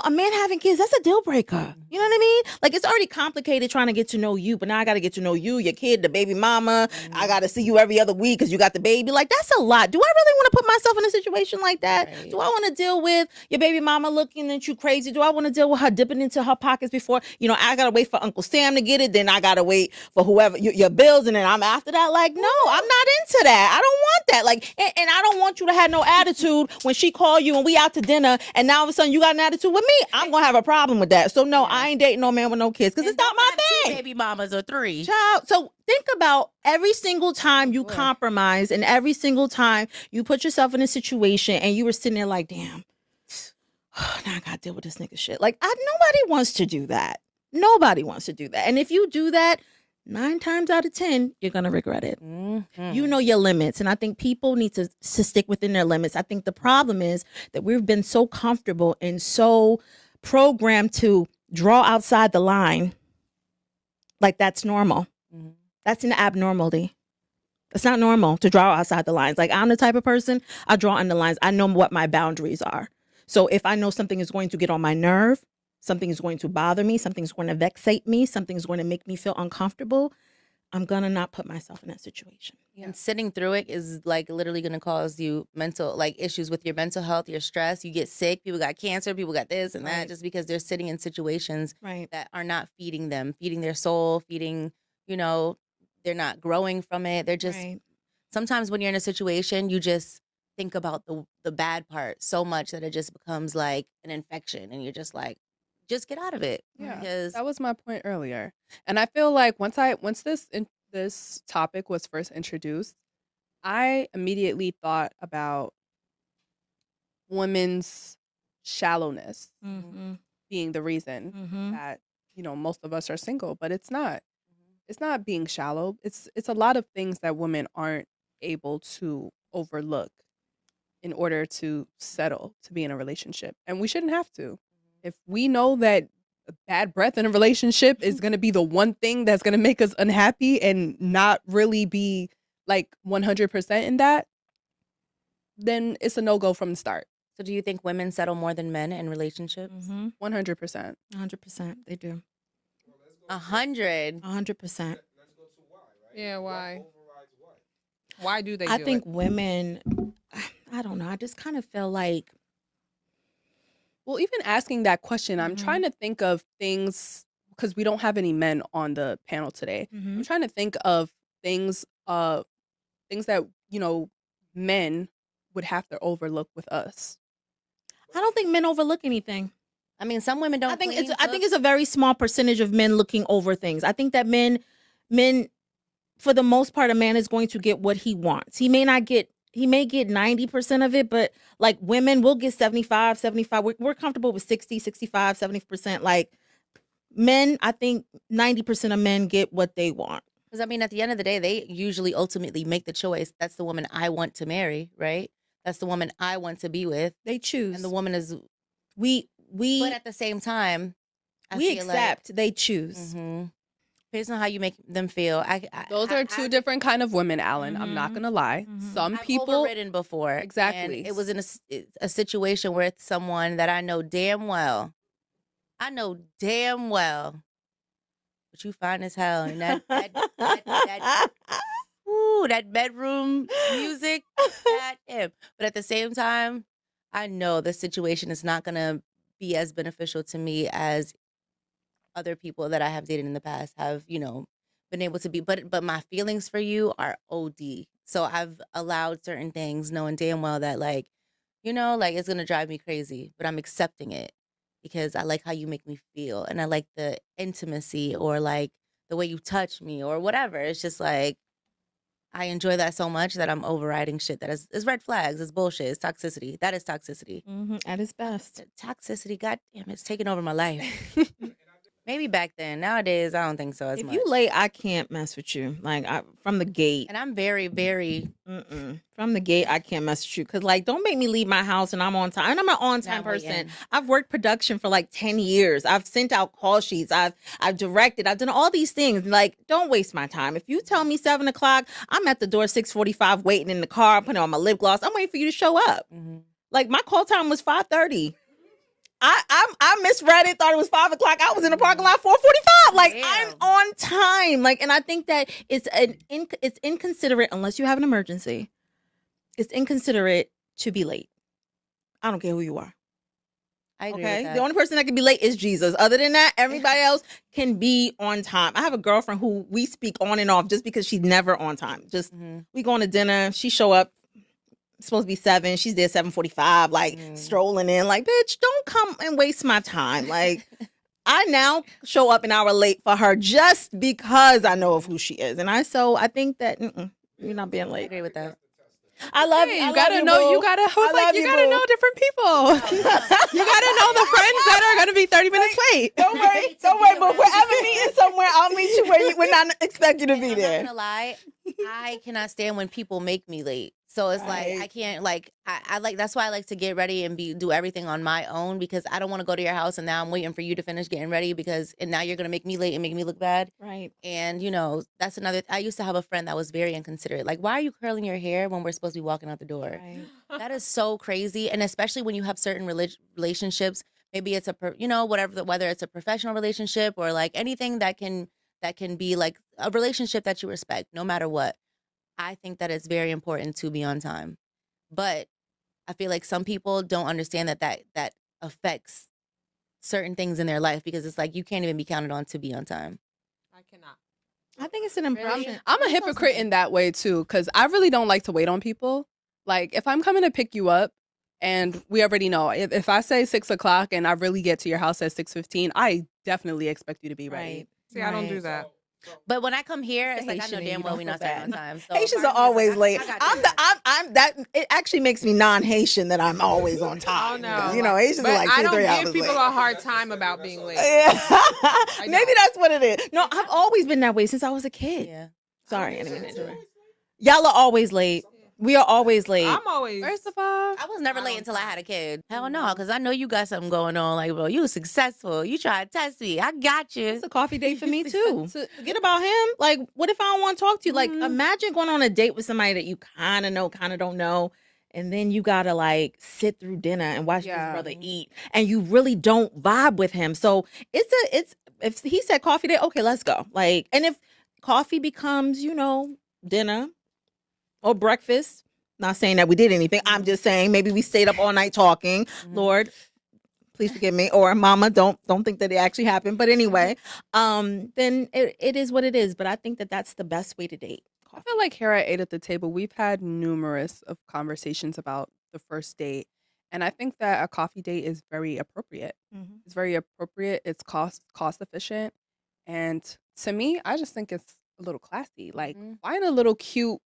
A man having kids, that's a deal breaker. You know what I mean? Like, it's already complicated trying to get to know you, but now I got to get to know you, your kid, the baby mama. I got to see you every other week because you got the baby. Like, that's a lot. Do I really want to put myself in a situation like that? Right. Do I want to deal with your baby mama looking at you crazy? Do I want to deal with her dipping into her pockets before, I got to wait for Uncle Sam to get it. Then I got to wait for whoever, your bills. And then I'm after that. Like, no, I'm not into that. I don't want that. Like, and I don't want you to have no attitude when she call you and we out to dinner and now all of a sudden you got an attitude with me. I'm going to have a problem with that. So no, I ain't dating no man with no kids because it's not my thing. 2 baby mamas or 3. Child. So think about every single time you compromise and every single time you put yourself in a situation and you were sitting there like, damn, now I got to deal with this nigga shit. Like, nobody wants to do that. Nobody wants to do that. And if you do that, 9 times out of 10, you're going to regret it. Mm-hmm. You know your limits. And I think people need to stick within their limits. I think the problem is that we've been so comfortable and so programmed to draw outside the line. Like that's normal. Mm-hmm. That's an abnormality. It's not normal to draw outside the lines. Like I'm the type of person, I draw on the lines. I know what my boundaries are. So if I know something is going to get on my nerve, something is going to bother me, something's going to vexate me, something's going to make me feel uncomfortable, I'm going to not put myself in that situation. Yeah. And sitting through it is like literally going to cause you mental issues with your mental health, your stress. You get sick. People got cancer. People got this and that just because they're sitting in situations that are not feeding them, feeding their soul, feeding, they're not growing from it. They're just sometimes when you're in a situation, you just think about the bad part so much that it just becomes like an infection and you're just like, just get out of it. Yeah, because that was my point earlier. And I feel like once this topic was first introduced, I immediately thought about women's shallowness being the reason that most of us are single, but it's not. It's not being shallow. It's a lot of things that women aren't able to overlook in order to settle to be in a relationship, and we shouldn't have to. If we know that bad breath in a relationship is going to be the one thing that's going to make us unhappy and not really be like 100% in that, then it's a no-go from the start. So do you think women settle more than men in relationships? 100%. 100%. They do. 100. 100%. Let's go to why, right? Yeah, why? Overrides what? Why do they I do think it? women, I don't know. I just kind of feel like, well, even asking that question, I'm trying to think of things, because we don't have any men on the panel today. I'm trying to think of things that, men would have to overlook with us. I don't think men overlook anything. I mean, some women don't. I think it's a very small percentage of men looking over things. I think that men, for the most part, a man is going to get what he wants. He may get 90% of it, but like women will get 75. We're comfortable with 60, 65, 70%. Like men, I think 90% of men get what they want. Because I mean, at the end of the day, they usually ultimately make the choice. That's the woman I want to marry, right? That's the woman I want to be with. They choose. And the woman is, but at the same time, we accept they choose. Based on how you make them feel. Those are two different kind of women, Alan. I'm not going to lie. Some people. I've overridden before. Exactly. And it was in a situation with someone that I know damn well. But you fine as hell. And that bedroom music. But at the same time, I know the situation is not going to be as beneficial to me as other people that I have dated in the past have, been able to be. But my feelings for you are OD. So I've allowed certain things knowing damn well that it's going to drive me crazy. But I'm accepting it because I like how you make me feel. And I like the intimacy or like the way you touch me or whatever. It's just like, I enjoy that so much that I'm overriding shit that is red flags. It's bullshit. It's toxicity. That is toxicity. At its best. Toxicity, goddamn, it's taking over my life. Maybe back then. Nowadays, I don't think so as much. If you late, I can't mess with you. Like from the gate. And I'm very, very. From the gate, I can't mess with you. Because don't make me leave my house and I'm on time. And I'm an on-time person. I've worked production for 10 years. I've sent out call sheets. I've directed. I've done all these things. Don't waste my time. If you tell me 7 o'clock, I'm at the door 6:45 waiting in the car, putting on my lip gloss. I'm waiting for you to show up. My call time was 5:30. I misread it, thought it was 5 o'clock. I was in the parking lot 4:45. Like I'm on time. Like, and I think that it's inconsiderate unless you have an emergency. It's inconsiderate to be late. I don't care who you are. I agree with that. The only person that can be late is Jesus. Other than that, everybody else can be on time. I have a girlfriend who we speak on and off just because she's never on time. Just we going to dinner, she show up. It's supposed to be 7. She's there 7:45, like strolling in. Like, bitch, don't come and waste my time. Like, I now show up an hour late for her just because I know of who she is, and I think that you're not being late. I agree with that. I love you. You gotta know. You gotta. You gotta know different people. You gotta know the friends that are gonna be 30 minutes late. Don't worry. But if we're ever meeting somewhere, I'll meet you where we're not expect you to be there. I'm not gonna lie. I cannot stand when people make me late. So it's like I can't I like that's why I like to get ready and do everything on my own, because I don't want to go to your house and now I'm waiting for you to finish getting ready and now you're gonna make me late and make me look bad. Right. And that's another. I used to have a friend that was very inconsiderate. Like, why are you curling your hair when we're supposed to be walking out the door? Right. That is so crazy. And especially when you have certain relationships, maybe it's whether it's a professional relationship or like anything that can be like a relationship that you respect, no matter what. I think that it's very important to be on time. But I feel like some people don't understand that affects certain things in their life, because it's like you can't even be counted on to be on time. I cannot. I think it's an impression. I'm a hypocrite in that way too, because I really don't like to wait on people. Like, if I'm coming to pick you up and we already know, if I say 6 o'clock and I really get to your house at 6:15, I definitely expect you to be ready. Right. See, I don't do that. But when I come here, it's It's like I know Haitian damn and well you we're don't not feel starting on bad. time. So Haitians Mark are is always like, late. I got you. It actually makes me non-Haitian that I'm always on time. Oh, no. You know, Haitians But are like I 2 don't 3 give hours people late. a hard time about being late. Yeah. Maybe don't. that's what it is. No, I've always been that way since I was a kid. Yeah. Sorry, I didn't mean to interrupt. Y'all are always late. We are always late. I'm always. First of all, I was never late until I had a kid. Hell no, because I know you got something going on. Like, bro, you successful. You try to test me. I got you. It's a coffee date for me too. Forget about him. Like, what if I don't want to talk to you? Like, imagine going on a date with somebody that you kind of know, kind of don't know, and then you gotta like sit through dinner and watch this brother eat, and you really don't vibe with him. So it's if he said coffee date, okay, let's go. Like, and if coffee becomes, dinner or breakfast. Not saying that we did anything. I'm just saying maybe we stayed up all night talking. Lord, please forgive me. Or Mama, don't think that it actually happened. But anyway, then it is what it is. But I think that that's the best way to date. I feel like here at 8 at the Table, we've had numerous of conversations about the first date. And I think that a coffee date is very appropriate. Mm-hmm. It's very appropriate. It's cost efficient. And to me, I just think it's a little classy. Like, find a little cute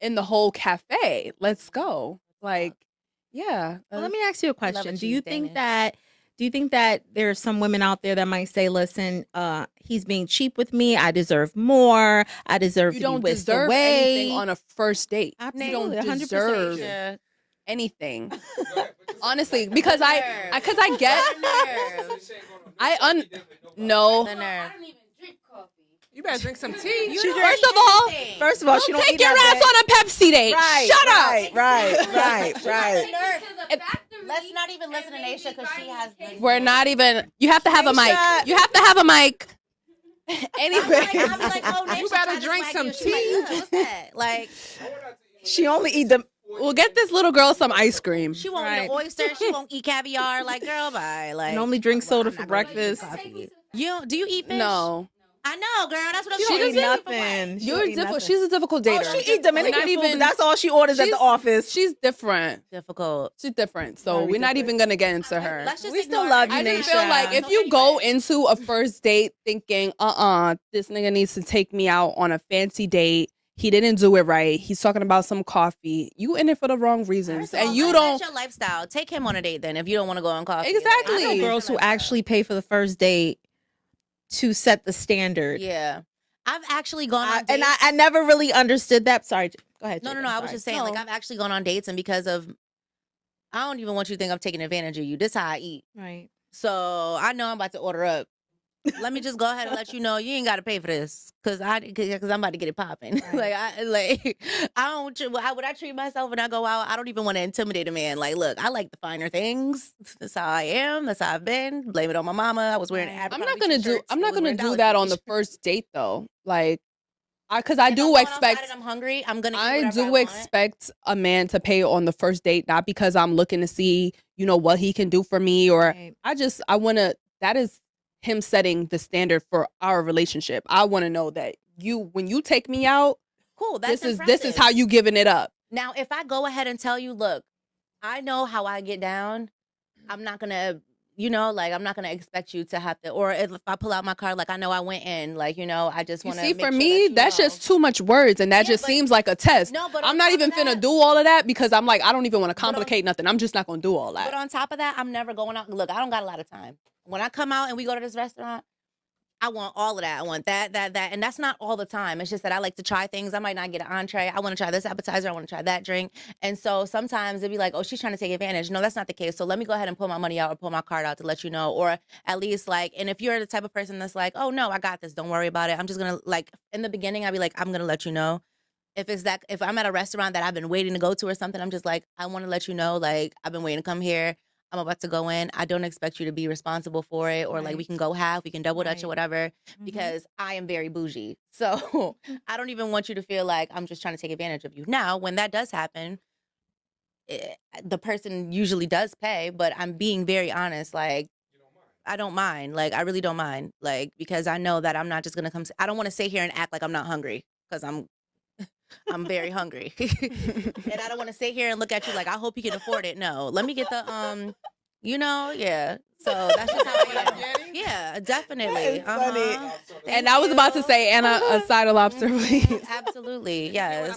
in the whole cafe. Let's go. Like, yeah. Well, let me ask you a question. a Do you cheese think that there are some women out there that might say, listen, he's being cheap with me. I deserve more. I deserve You to be don't whisked deserve away. anything on a first date. Absolutely, You don't 100%. deserve Yeah. anything. Honestly, because I get no. The nerve. You better drink some tea. First of all, she don't Take eat your that ass on a Pepsi date. Right, Shut up. Right. Let's not even listen to Naisha because she has. We're not even. You have to have a mic. Naisha. You have to have a mic. Anyway, I'm like, oh, Naisha, You better I just drink like some you. She's tea. Like, what's that? Like, She only eat them. we'll get this little girl some ice cream. she won't eat an oyster. She won't eat caviar. Like, girl, bye. Like, And only drink soda I'm for not gonna eat breakfast. coffee. Do you eat fish? No, I know, girl. That's what I'm She saying. don't eat You eat for what? nothing. She you're don't eat difficult. nothing. She's a difficult dater. Oh, she eat Dominican Not food. even- That's all she orders at the she's- office. She's different. Difficult. She's different. So Very we're not different. even gonna get into her. Let's just We still ignore love her. you, I just Naisha. feel like if you go into a first date thinking, this nigga needs to take me out on a fancy date. He didn't do it right. He's talking about some coffee. You in it for the wrong reasons, First of all, and you that's don't. your lifestyle. Take him on a date then if you don't want to go on coffee. Exactly. I know Please. girls who actually pay for the first date to set the standard. Yeah. I've actually gone on dates. And I never really understood that. Sorry. Go ahead. No. Jacob. I was Sorry. just saying, like, I've actually gone on dates, and because of, I don't even want you to think I'm taking advantage of you. This is how I eat. Right. So I know I'm about to order up let me just go ahead and let you know you ain't got to pay for this because I'm about to get it popping. I don't. Would I treat myself when I go out? I don't even want to intimidate a man. Like, look, I like the finer things. That's how I am. That's how I've been. Blame it on my mama. I was wearing Abercrombie t-shirts. I'm not They was gonna wearing do Dollar that on the t-shirts. first date though. Like, because I If do I'm going outside expect. and I'm hungry. I'm gonna. Eat I whatever do want. expect a man to pay on the first date, not because I'm looking to see, what he can do for me, or Right. I want to. That is him setting the standard for our relationship. I want to know that when you take me out, Cool. That's this is impressive. how you giving it up. Now, if I go ahead and tell you, look, I know how I get down. I'm not gonna, I'm not gonna expect you to have to. Or if I pull out my card, like I know I went in, I just You want to. see, for me, that's just too much words, and that just seems like a test. No, but I'm not even finna do all of that because I'm like, I don't even want to complicate nothing. I'm just not gonna do all that. But on top of that, I'm never going out. Look, I don't got a lot of time. When I come out and we go to this restaurant, I want all of that. I want that. And that's not all the time. It's just that I like to try things. I might not get an entree. I want to try this appetizer. I want to try that drink. And so sometimes it'd be like, oh, she's trying to take advantage. No, that's not the case. So let me go ahead and pull my money out or pull my card out to let you know. Or at least and if you're the type of person that's like, oh, no, I got this. Don't worry about it. I'm just going to in the beginning, I'd be like, I'm going to let you know. If I'm at a restaurant that I've been waiting to go to or something, I'm just like, I want to let you know, I've been waiting to come here. I'm about to go in. I don't expect you to be responsible for it, or we can go half, we can double Dutch or whatever, because I am very bougie. So I don't even want you to feel like I'm just trying to take advantage of you. Now, when that does happen, the person usually does pay, but I'm being very honest. I don't mind. I really don't mind. Because I know that I'm not just gonna come. I don't want to sit here and act like I'm not hungry because I'm very hungry. And I don't want to sit here and look at you like, I hope you can afford it. No, let me get the, yeah. So that's just how I am. Yeah, definitely. Funny. And I was about to say, Anna, a side of lobster, please. Absolutely, yes.